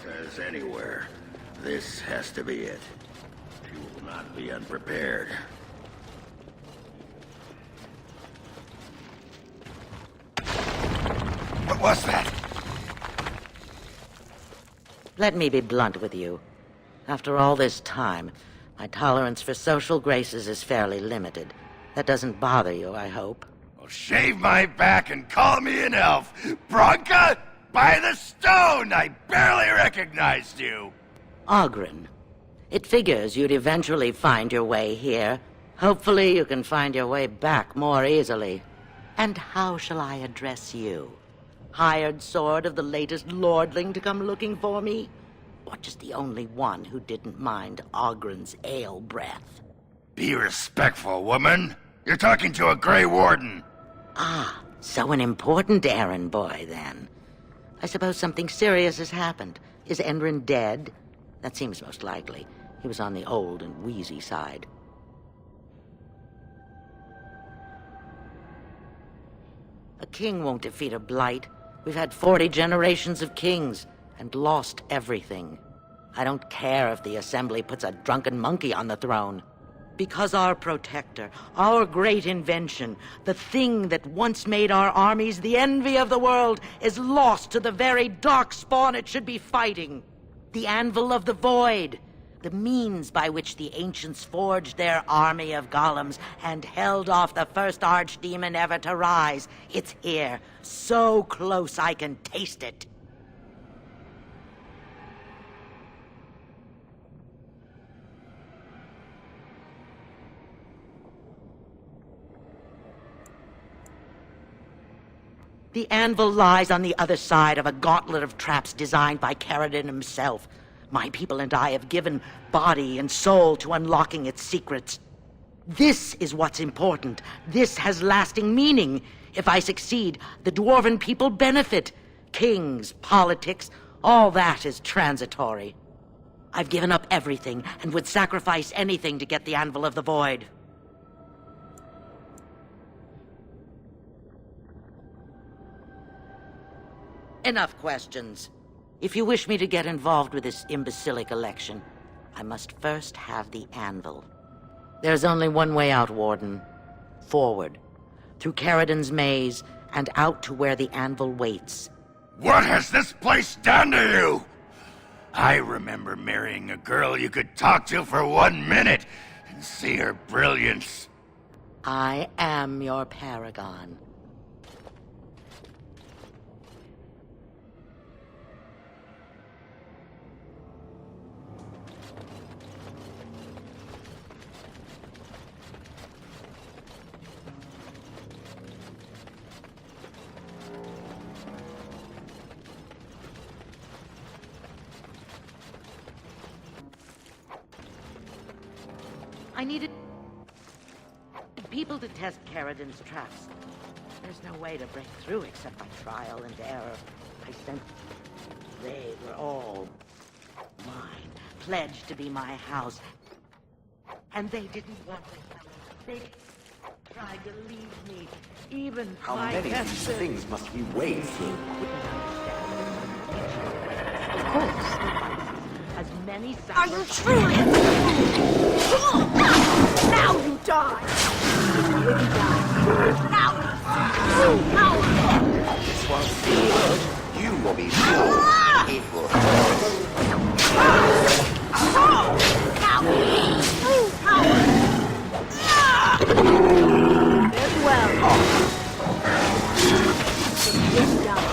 Says anywhere. This has to be it. She will not be unprepared. What was that? Let me be blunt with you. After all this time, my tolerance for social graces is fairly limited. That doesn't bother you, I hope. Well, shave my back and call me an elf. Bronca, by the stone! I barely recognized you. Oghren. It figures you'd eventually find your way here. Hopefully you can find your way back more easily. And how shall I address you? Hired sword of the latest lordling to come looking for me? Or just the only one who didn't mind Oghren's ale breath? Be respectful, woman. You're talking to a Grey Warden. Ah, so an important errand boy, then. I suppose something serious has happened. Is Endrin dead? That seems most likely. He was on the old and wheezy side. A king won't defeat a blight. We've had 40 generations of kings, and lost everything. I don't care if the Assembly puts a drunken monkey on the throne. Because our protector, our great invention, the thing that once made our armies the envy of the world, is lost to the very dark spawn it should be fighting. The Anvil of the Void. The means by which the ancients forged their army of golems and held off the first archdemon ever to rise. It's here, so close I can taste it. The anvil lies on the other side of a gauntlet of traps designed by Caridin himself. My people and I have given body and soul to unlocking its secrets. This is what's important. This has lasting meaning. If I succeed, the Dwarven people benefit. Kings, politics, all that is transitory. I've given up everything and would sacrifice anything to get the Anvil of the Void. Enough questions. If you wish me to get involved with this imbecilic election, I must first have the anvil. There's only one way out, Warden. Forward. Through Caridin's maze, and out to where the anvil waits. What has this place done to you? I remember marrying a girl you could talk to for 1 minute and see her brilliance. I am your paragon. I needed people to test Caridin's traps. There's no way to break through except by trial and error. I sent... They were all mine, pledged to be my house. And they didn't want to. They tried to leave me. Even How my many of these things must we wade through? Couldn't understand. Of course. As many Are you truly? Now you die! You die. Now! This won't feel good. You will be full. It will hurt. Very well. Yes, done.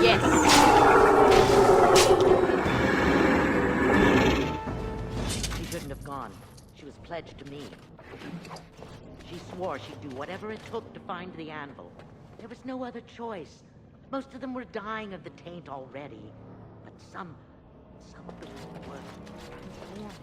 Yes. She shouldn't have gone. She was pledged to me. She swore she'd do whatever it took to find the anvil. There was no other choice. Most of them were dying of the taint already. But some of them were transformed.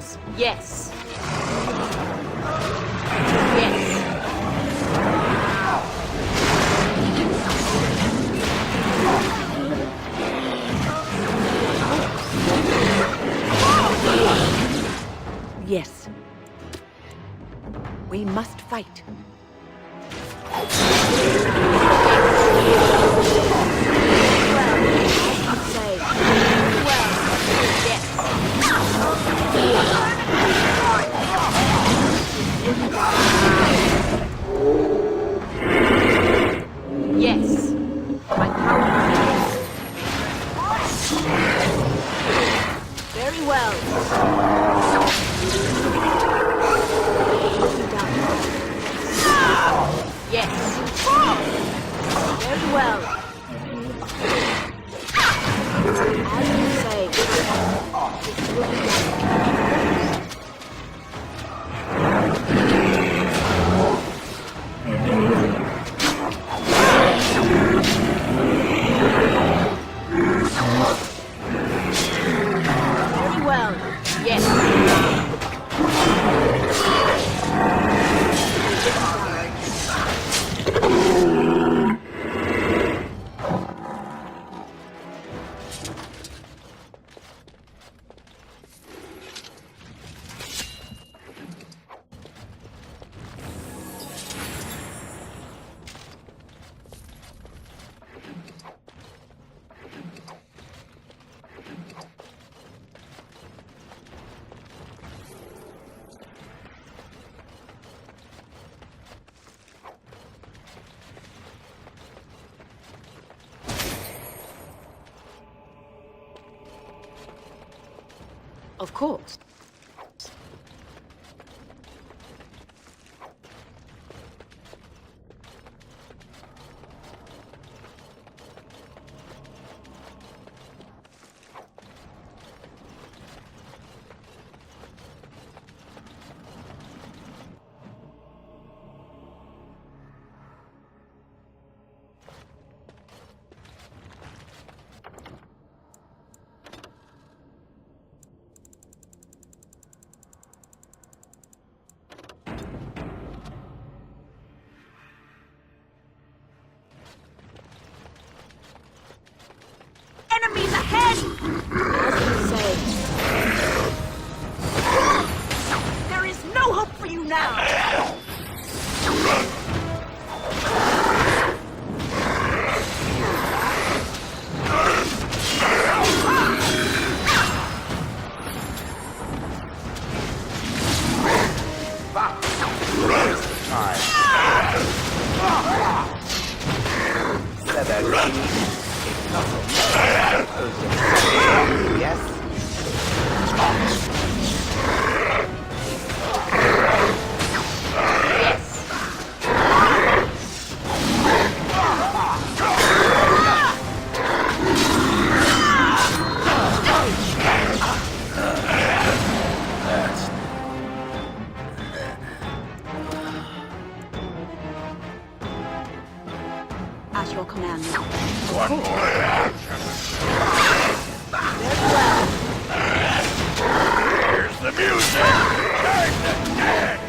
Yes. Yes. Yes. Yes. We must fight. Say. Well. Yes. Yes. My power. Very well. Yes. Very well. As you say. It will be done. Very well. Yes. Of course. Enemies ahead! As you say. There is no hope for you now! Yes? At your command. One more action. Here's the music. Time to dance.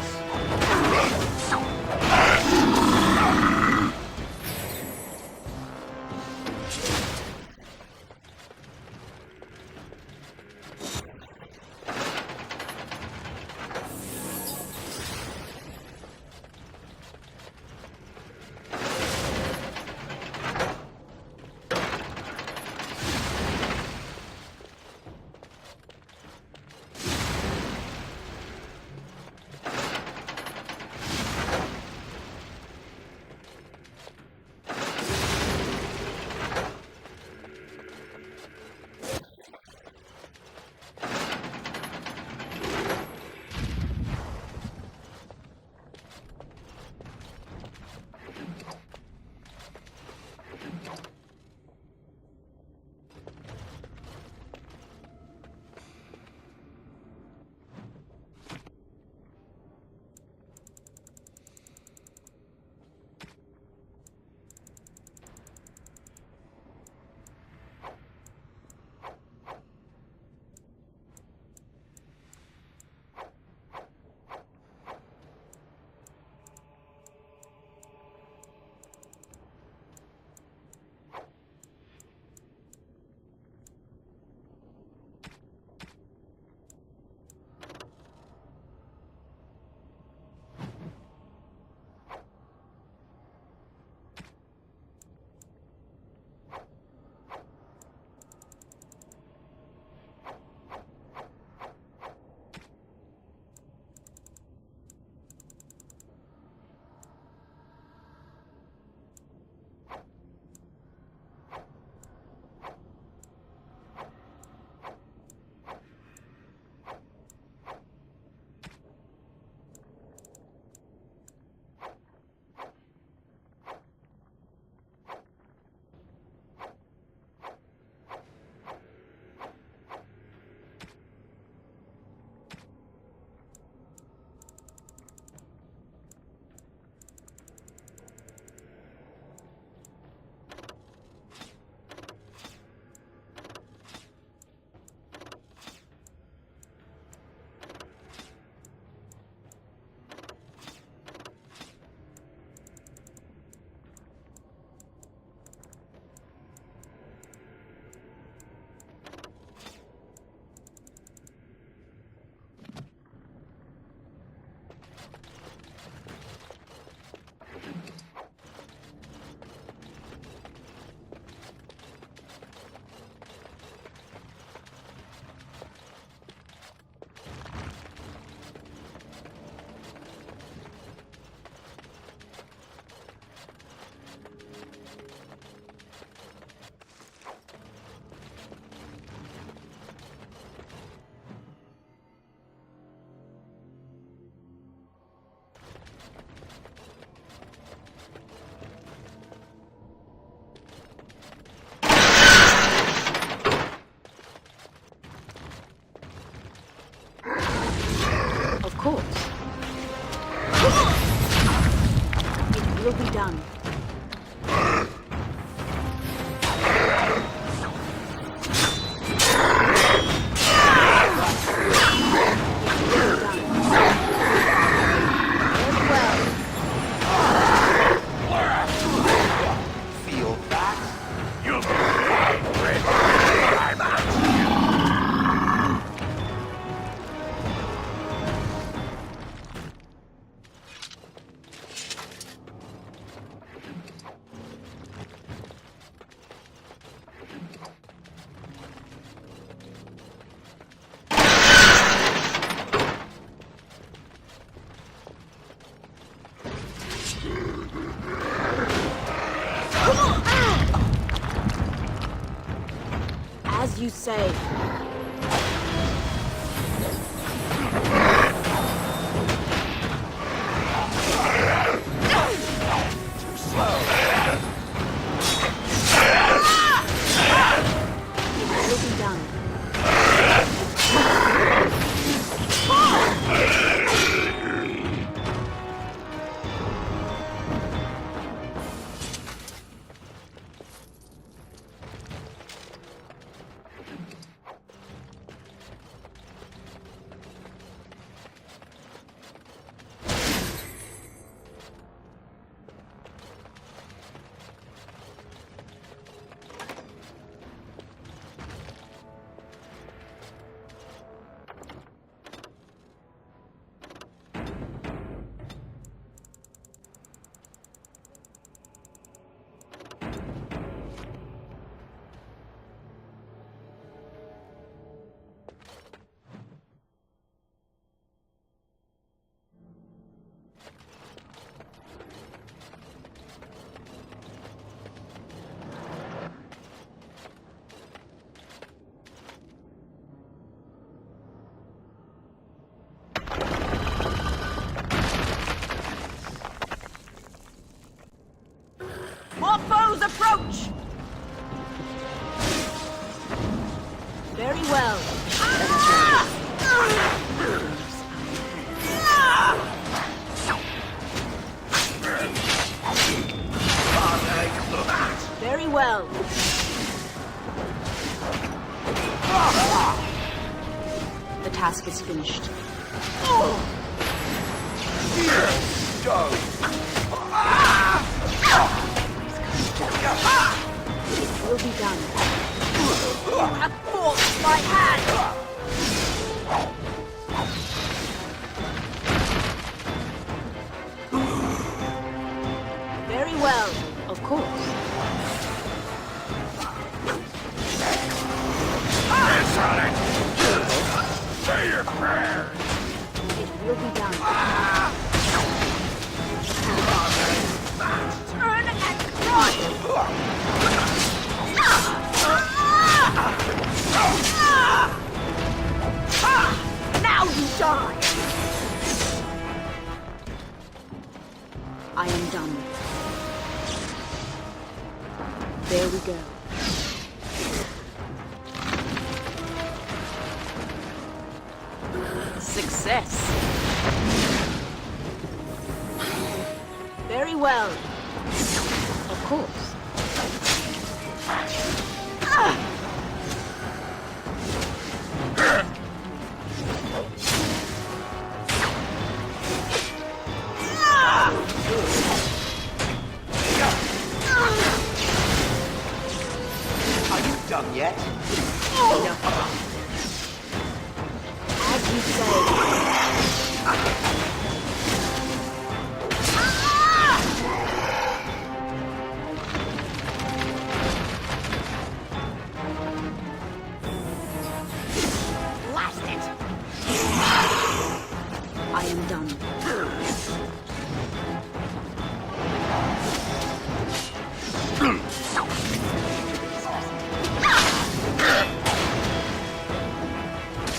will be done. Feel that? You'll be ready. As you say. It will be done. More foes approach! Very well. Very well. The task is finished. It will be done. You have forced my hand! Very well, of course. It's on it! Say your prayers! It will be done. Turn and run! Now you die! I am done. There we go. Success! Very well. Of course. Are you done yet? As you say. Blast it! I am done.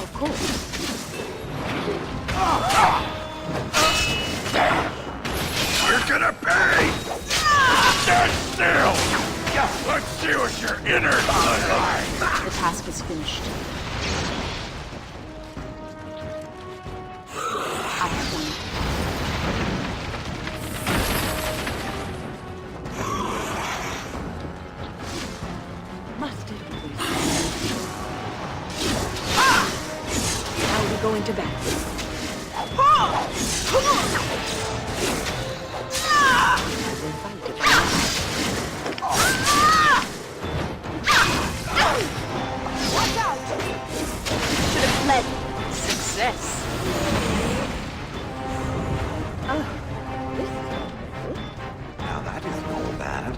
Of course. You're gonna pay! Stand still! Let's see what your innards look like! The task is finished. I have done it. back. Watch out! Should have fled. Success. Now that isn't all bad.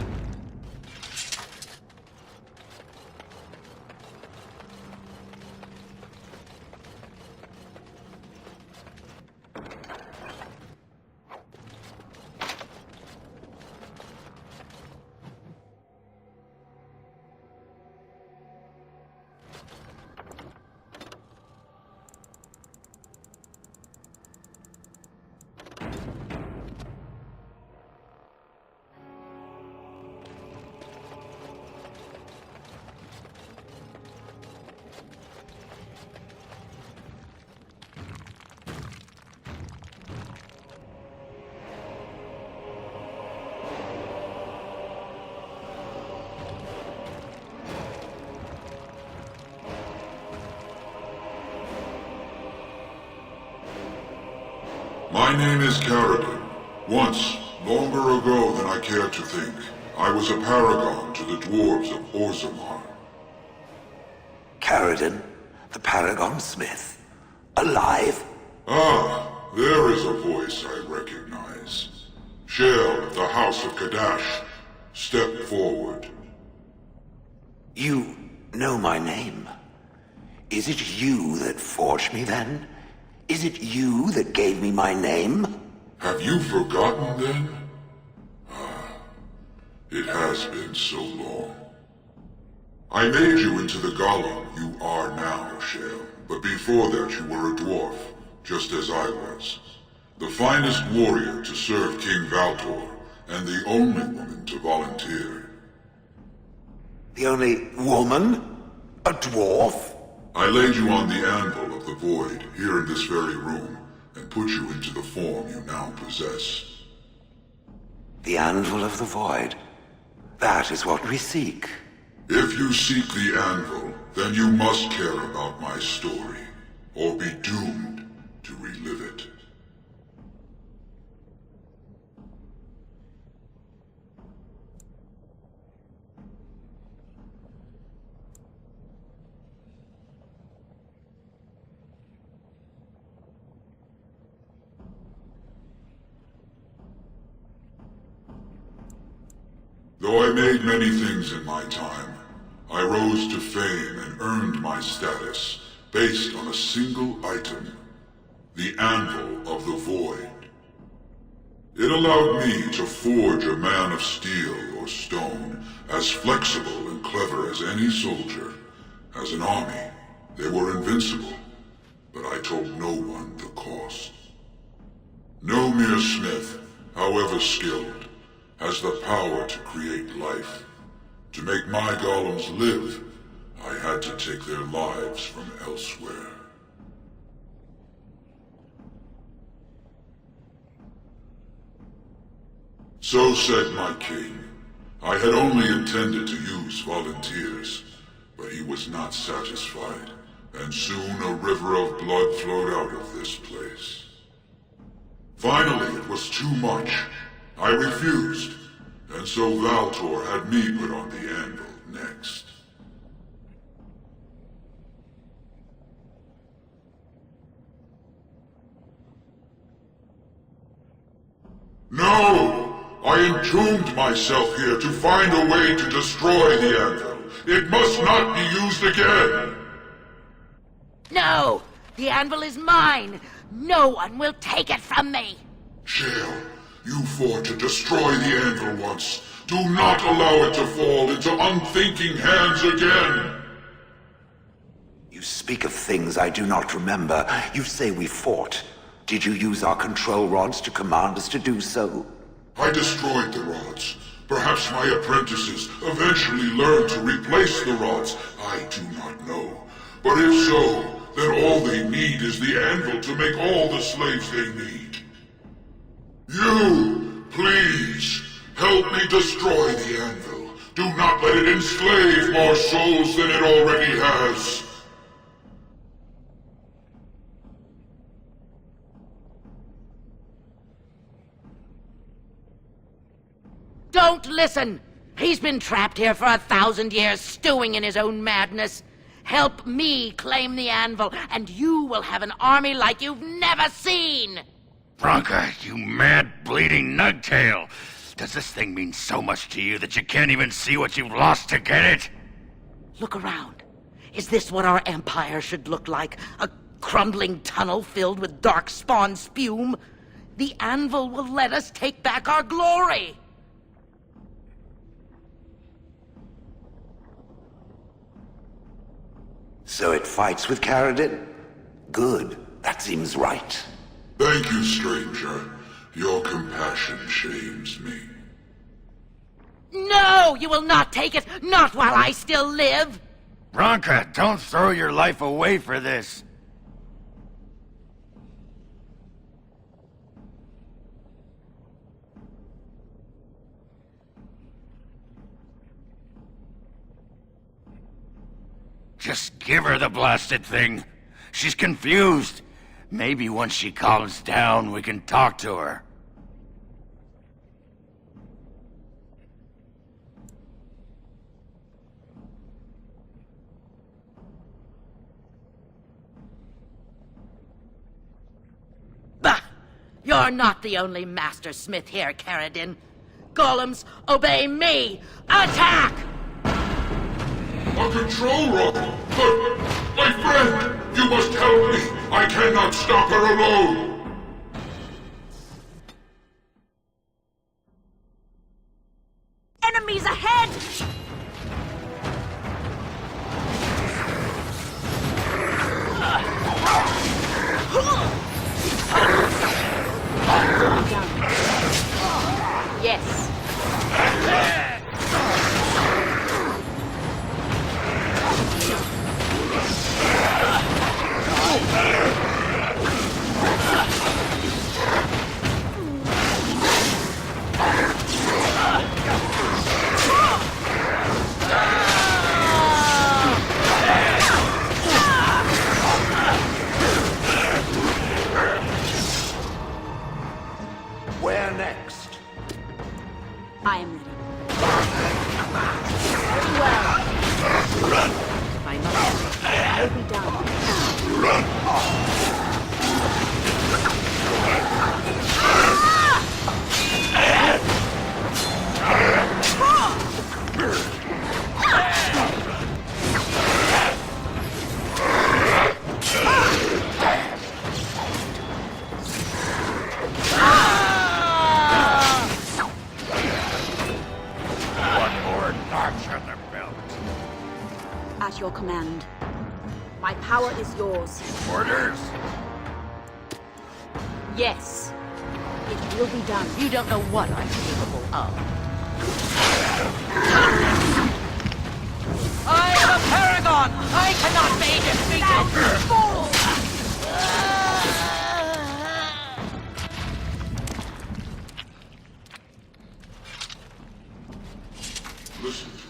My name is Caridin. Once, longer ago than I care to think, I was a paragon to the dwarves of Orzammar. Caridin, the Paragon Smith. Alive? Ah, there is a voice I recognize. Shale of the House of Kadash. Step forward. You know my name. Is it you that forged me then? Is it you that gave me my name? Have you forgotten then? Ah, it has been so long. I made you into the golem you are now, Shale. But before that you were a dwarf, just as I was. The finest warrior to serve King Valtor, and the only woman to volunteer. The only woman? A dwarf? I laid you on the anvil of the void, here in this very room, and put you into the form you now possess. The anvil of the void. That is what we seek. If you seek the anvil, then you must care about my story, or be doomed to relive it. Though I made many things in my time, I rose to fame and earned my status based on a single item, the Anvil of the Void. It allowed me to forge a man of steel or stone as flexible and clever as any soldier. As an army, they were invincible, but I told no one the cost. No mere smith, however skilled, has the power to create life. To make my golems live, I had to take their lives from elsewhere. So said my king. I had only intended to use volunteers, but he was not satisfied, and soon a river of blood flowed out of this place. Finally, it was too much. I refused, and so Valtor had me put on the anvil next. No! I entombed myself here to find a way to destroy the anvil. It must not be used again! No! The anvil is mine! No one will take it from me! Shale, you fought to destroy the anvil once. Do not allow it to fall into unthinking hands again! You speak of things I do not remember. You say we fought. Did you use our control rods to command us to do so? I destroyed the rods. Perhaps my apprentices eventually learned to replace the rods. I do not know. But if so, then all they need is the anvil to make all the slaves they need. You, please, help me destroy the anvil. Do not let it enslave more souls than it already has. Don't listen! He's been trapped here for 1,000 years, stewing in his own madness. Help me claim the anvil, and you will have an army like you've never seen! Bronca, you mad, bleeding nugtail! Does this thing mean so much to you that you can't even see what you've lost to get it? Look around. Is this what our empire should look like? A crumbling tunnel filled with dark spawn spume? The anvil will let us take back our glory! So it fights with Caridin? Good. That seems right. Thank you, stranger. Your compassion shames me. No! You will not take it! Not while I still live! Bronca, don't throw your life away for this. Just give her the blasted thing. She's confused. Maybe once she calms down, we can talk to her. Bah! You're not the only master smith here, Caridin. Golems, obey me! Attack! A control rod! But, my friend, you must help me! I cannot stop her alone! Enemies ahead! Yes. Where next? I am ready. Very well. I must. It will be done. One more notch on the belt. At your command. My power is yours. Orders? Yes. It will be done. You don't know what I'm capable of. I am a paragon! I cannot be defeated! Fool! Listen to me.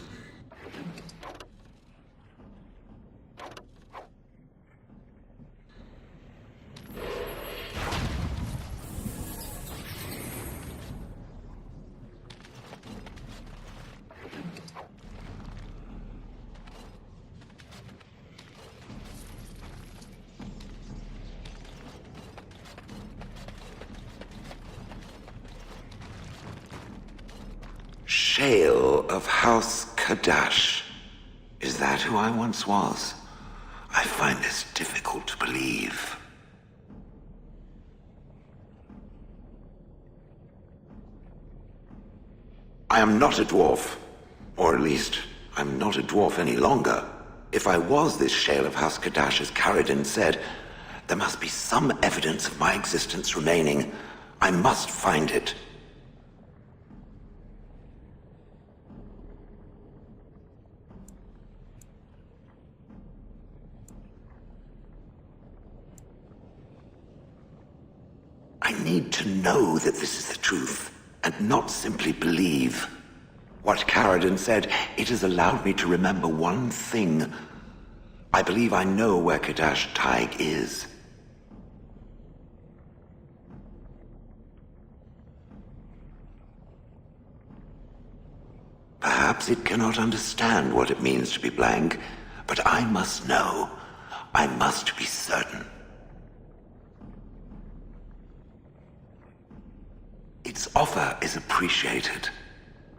Shale of House Kadash. Is that who I once was? I find this difficult to believe. I am not a dwarf. Or at least, I'm not a dwarf any longer. If I was this Shale of House Kadash, as Caridin said, there must be some evidence of my existence remaining. I must find it. I need to know that this is the truth, and not simply believe. What Caridin said, it has allowed me to remember one thing. I believe I know where Kadash Taig is. Perhaps it cannot understand what it means to be blank, but I must know. I must be certain. Its offer is appreciated.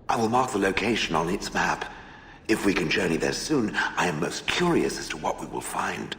I will mark the location on its map. If we can journey there soon, I am most curious as to what we will find.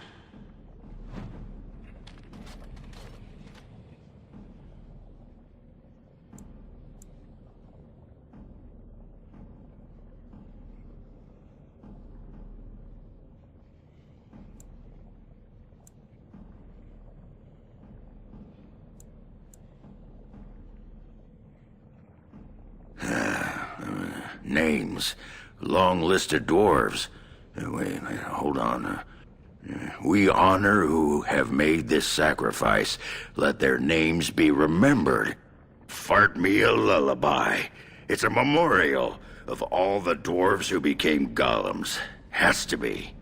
Names. Long list of dwarves. Wait, hold on. We honor who have made this sacrifice. Let their names be remembered. Fart me a lullaby. It's a memorial of all the dwarves who became golems. Has to be.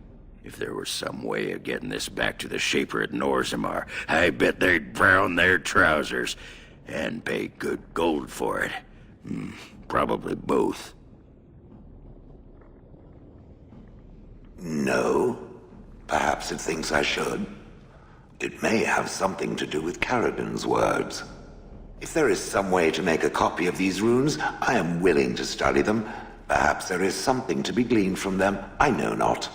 If there was some way of getting this back to the Shaper at Norzimar, I bet they'd brown their trousers and pay good gold for it. Probably both. No. Perhaps it thinks I should. It may have something to do with Caridin's words. If there is some way to make a copy of these runes, I am willing to study them. Perhaps there is something to be gleaned from them. I know not.